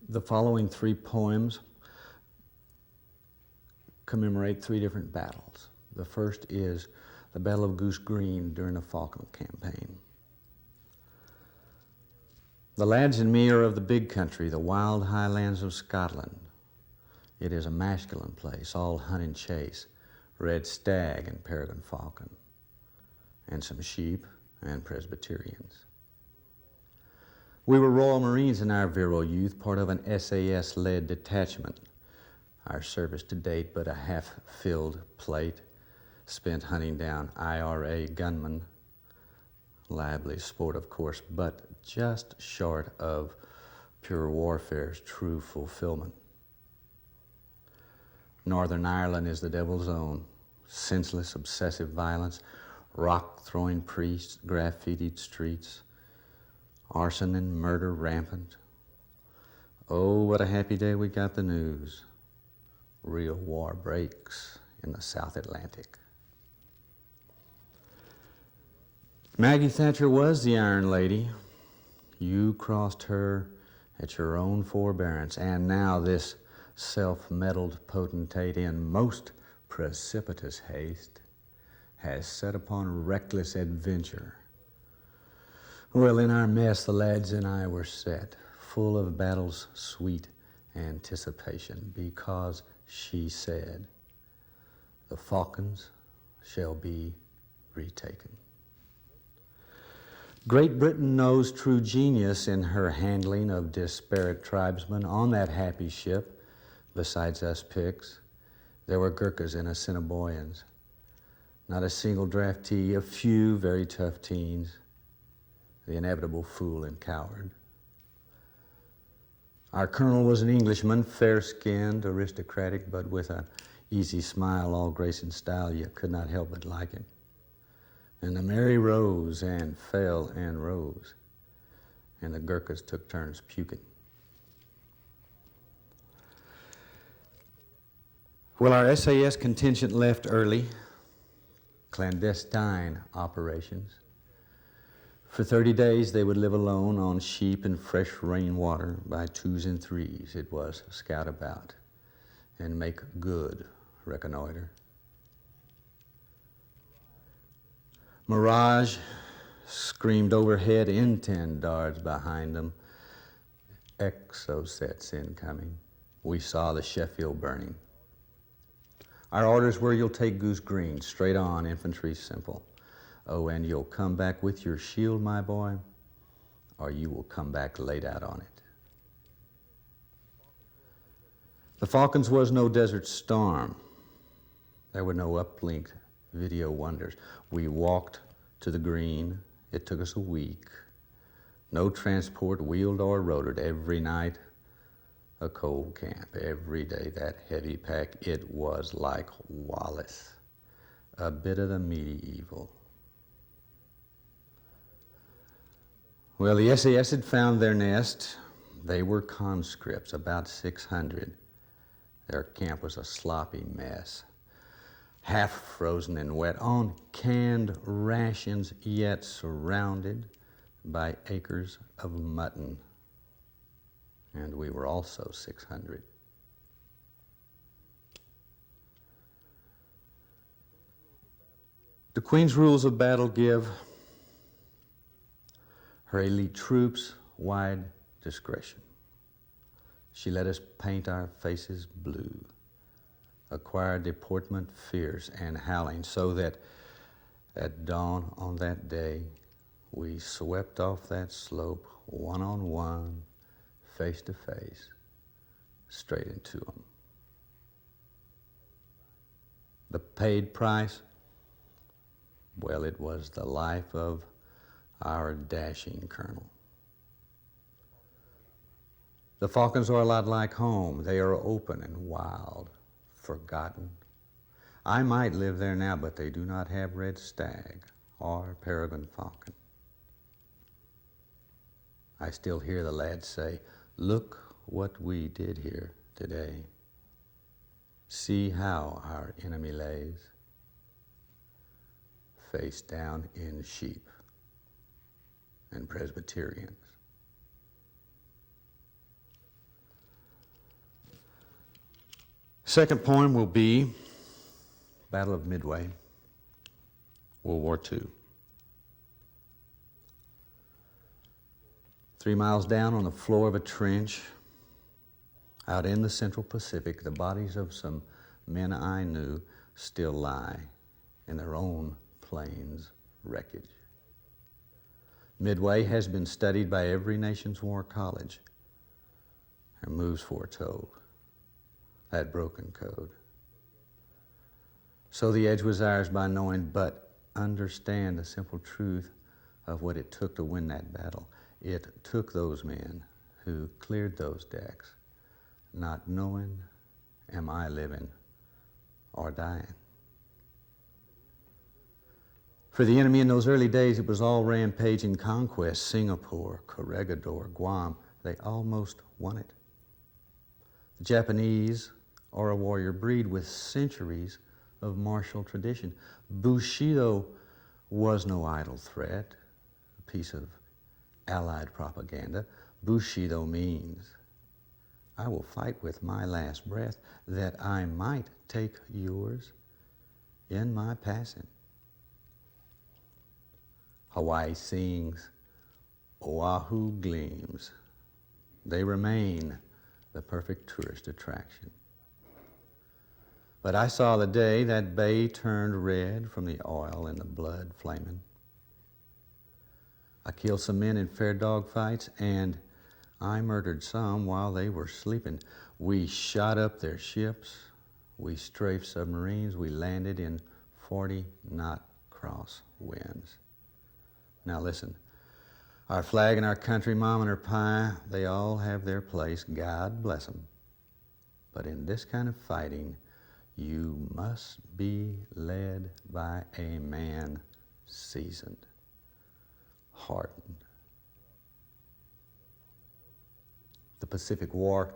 The following three poems commemorate three different battles. The first is the Battle of Goose Green during the Falklands campaign. The lads and me are of the big country, the wild highlands of Scotland. It is a masculine place, all hunt and chase, red stag and peregrine falcon, and some sheep and Presbyterians. We were Royal Marines in our virile youth, part of an SAS-led detachment. Our service to date but a half-filled plate, spent hunting down IRA gunmen. Lively sport, of course, but just short of pure warfare's true fulfillment. Northern Ireland is the devil's own. Senseless, obsessive violence, rock-throwing priests, graffitied streets, arson and murder rampant. Oh, what a happy day we got the news. Real war breaks in the South Atlantic. Maggie Thatcher was the Iron Lady. You crossed her at your own forbearance, and now this self-meddled potentate in most precipitous haste has set upon reckless adventure. Well, in our mess, the lads and I were set, full of battle's sweet anticipation, because she said, the Falklands shall be retaken. Great Britain knows true genius in her handling of disparate tribesmen on that happy ship. Besides us Picts, there were Gurkhas and Assiniboines. Not a single draftee, a few very tough teens, the inevitable fool and coward. Our colonel was an Englishman, fair-skinned, aristocratic, but with an easy smile, all grace and style. You could not help but like him. And the Mary rose and fell and rose, and the Gurkhas took turns puking. Well, our SAS contingent left early, clandestine operations. For 30 days, they would live alone on sheep and fresh rainwater by twos and threes. It was scout about and make good reconnoiter. Mirage screamed overhead, intent darts behind them. Exocets incoming. We saw the Sheffield burning. Our orders were, you'll take Goose Green, straight on, infantry simple. Oh, and you'll come back with your shield, my boy, or you will come back laid out on it. The Falklands was no desert storm. There were no uplink video wonders. We walked to the green. It took us a week. No transport wheeled or rotored. Every night, a cold camp. Every day, that heavy pack. It was like Wallace, a bit of the medieval. Well, the SAS had found their nest. They were conscripts, about 600. Their camp was a sloppy mess, half frozen and wet on canned rations, yet surrounded by acres of mutton. And we were also 600. The Queen's rules of battle give her elite troops wide discretion. She let us paint our faces blue, acquire deportment fierce and howling, so that at dawn on that day, we swept off that slope, one-on-one, face-to-face, straight into them. The paid price? Well, it was the life of our dashing colonel. The Falklands are a lot like home. They are open and wild, forgotten. I might live there now, but they do not have red stag or peregrine falcon. I still hear the lads say, look what we did here today. See how our enemy lays, face down in sheep and Presbyterians. Second poem will be Battle of Midway, World War II. 3 miles down on the floor of a trench, out in the Central Pacific, the bodies of some men I knew still lie in their own plane's wreckage. Midway has been studied by every nation's war college. Her moves foretold that broken code. So the edge was ours by knowing, but understand the simple truth of what it took to win that battle. It took those men who cleared those decks, not knowing, am I living or dying? For the enemy in those early days, it was all rampaging conquest. Singapore, Corregidor, Guam, they almost won it. The Japanese are a warrior breed with centuries of martial tradition. Bushido was no idle threat, a piece of Allied propaganda. Bushido means, I will fight with my last breath that I might take yours in my passing. Hawaii sings, Oahu gleams. They remain the perfect tourist attraction. But I saw the day that bay turned red from the oil and the blood flaming. I killed some men in fair dog fights, and I murdered some while they were sleeping. We shot up their ships, we strafed submarines, we landed in 40-knot cross winds. Now listen, our flag and our country, mom and her pie, they all have their place, God bless them. But in this kind of fighting, you must be led by a man seasoned, hardened. The Pacific War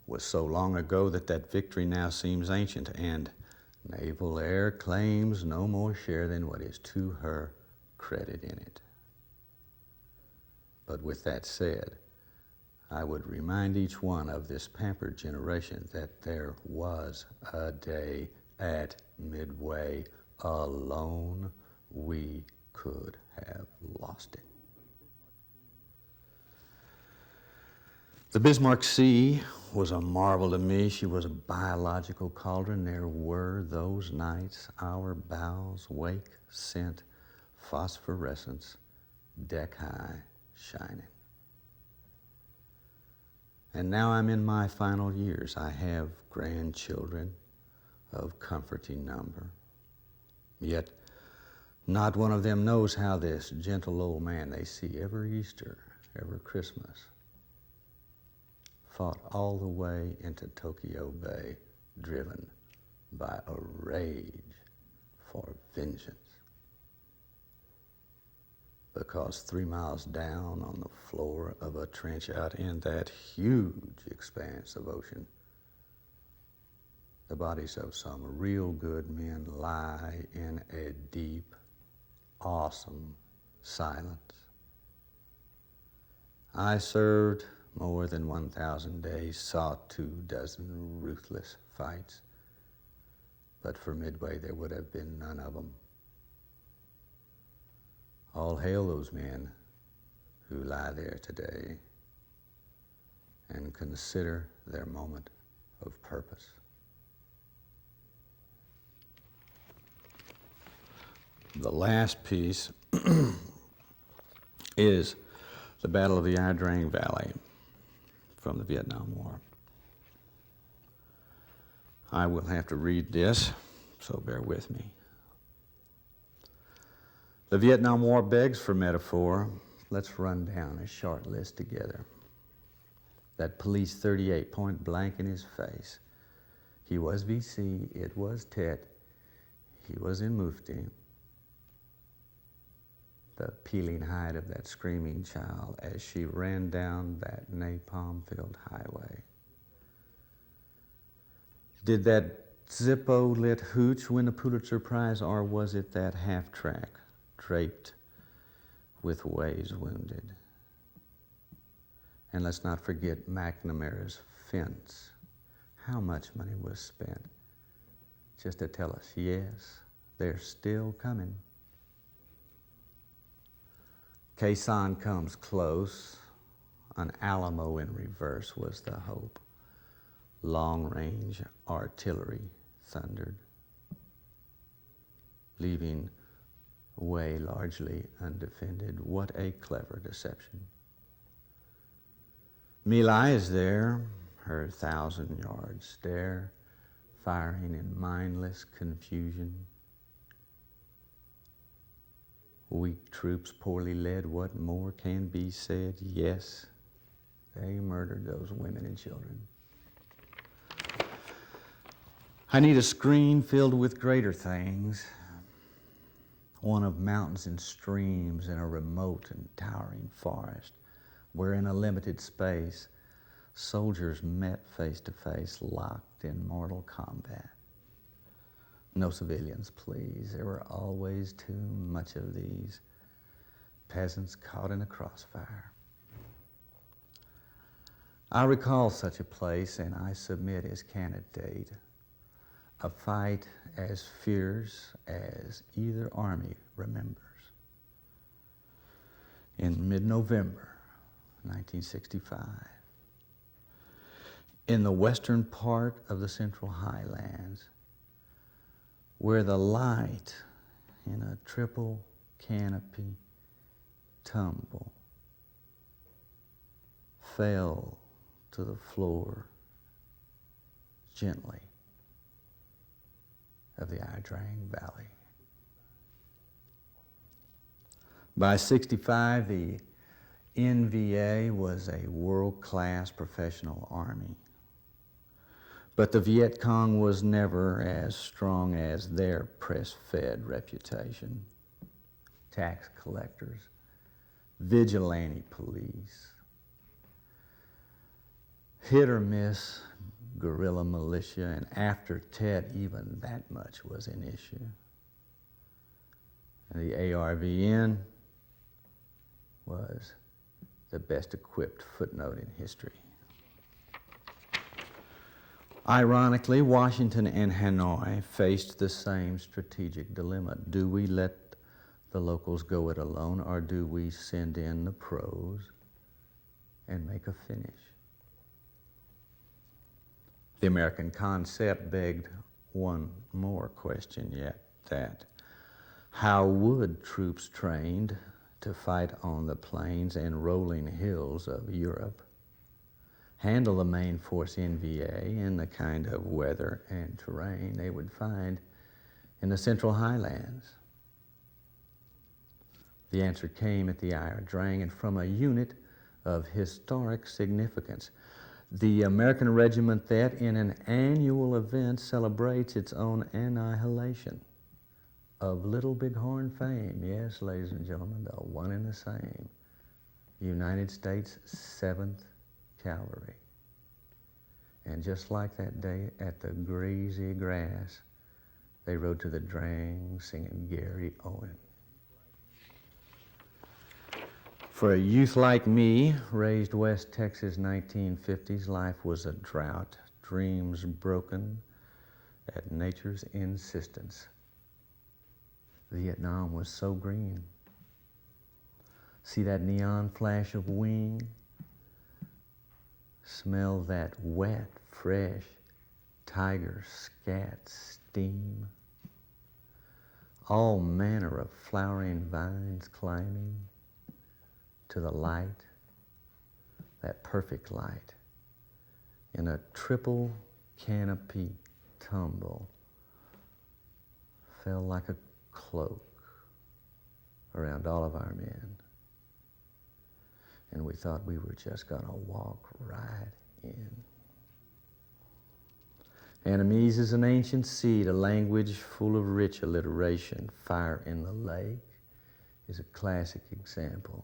was so long ago that victory now seems ancient, and naval air claims no more share than what is to her credit in it. But with that said, I would remind each one of this pampered generation that there was a day at Midway alone we could have lost it. The Bismarck Sea was a marvel to me. She was a biological cauldron. There were those nights our bows wake sent phosphorescence deck high shining. And now I'm in my final years. I have grandchildren of comforting number. Yet not one of them knows how this gentle old man they see every Easter, every Christmas, fought all the way into Tokyo Bay, driven by a rage for vengeance. Because 3 miles down on the floor of a trench out in that huge expanse of ocean, the bodies of some real good men lie in a deep, awesome silence. I served more than 1,000 days, saw 24 ruthless fights, but for Midway there would have been none of them. All hail those men who lie there today and consider their moment of purpose. The last piece is the Battle of the Drang Valley from the Vietnam War. I will have to read this, so bear with me. The Vietnam War begs for metaphor. Let's run down a short list together. That police 38 point blank in his face. He was VC, it was Tet, he was in Mufti. The peeling hide of that screaming child as she ran down that napalm-filled highway. Did that Zippo-lit hooch win the Pulitzer Prize, or was it that half-track draped with waves wounded? And let's not forget McNamara's fence. how much money was spent just to tell us, yes, they're still coming. Quezon comes close. An Alamo in reverse was the hope. Long-range artillery thundered, leaving way largely undefended. What a clever deception. My Lai is there, her 1,000-yard stare, firing in mindless confusion. Weak troops, poorly led, what more can be said? Yes, they murdered those women and children. I need a screen filled with greater things, one of mountains and streams in a remote and towering forest, where in a limited space, soldiers met face to face, locked in mortal combat. No civilians, please. There were always too much of these. Peasants caught in a crossfire. I recall such a place, and I submit as candidate a fight as fierce as either army remembers. In mid-November 1965, in the western part of the Central Highlands, where the light in a triple canopy tumble fell to the floor gently of the Drang Valley. By 65, the NVA was a world-class professional army. But the Viet Cong was never as strong as their press-fed reputation. Tax collectors, vigilante police, hit or miss guerrilla militia, and after Tet, even that much was an issue. And the ARVN was the best equipped footnote in history. Ironically, Washington and Hanoi faced the same strategic dilemma. Do we let the locals go it alone, or do we send in the pros and make a finish? The American concept begged one more question yet, that how would troops trained to fight on the plains and rolling hills of Europe handle the main force NVA in the kind of weather and terrain they would find in the Central Highlands? The answer came at the Drang, and from a unit of historic significance. The American regiment that in an annual event celebrates its own annihilation of Little Bighorn fame. Yes, ladies and gentlemen, the one and the same. United States 7th Cavalry. And just like that day at the greasy grass, they rode to the Drang singing Gary Owen. For a youth like me, raised West Texas 1950s, life was a drought, dreams broken at nature's insistence. Vietnam was so green. See that neon flash of wing? Smell that wet, fresh tiger scat steam? All manner of flowering vines climbing to the light, that perfect light, in a triple canopy tumble, fell like a cloak around all of our men. And we thought we were just gonna walk right in. Annamese is an ancient seed, a language full of rich alliteration. Fire in the Lake is a classic example.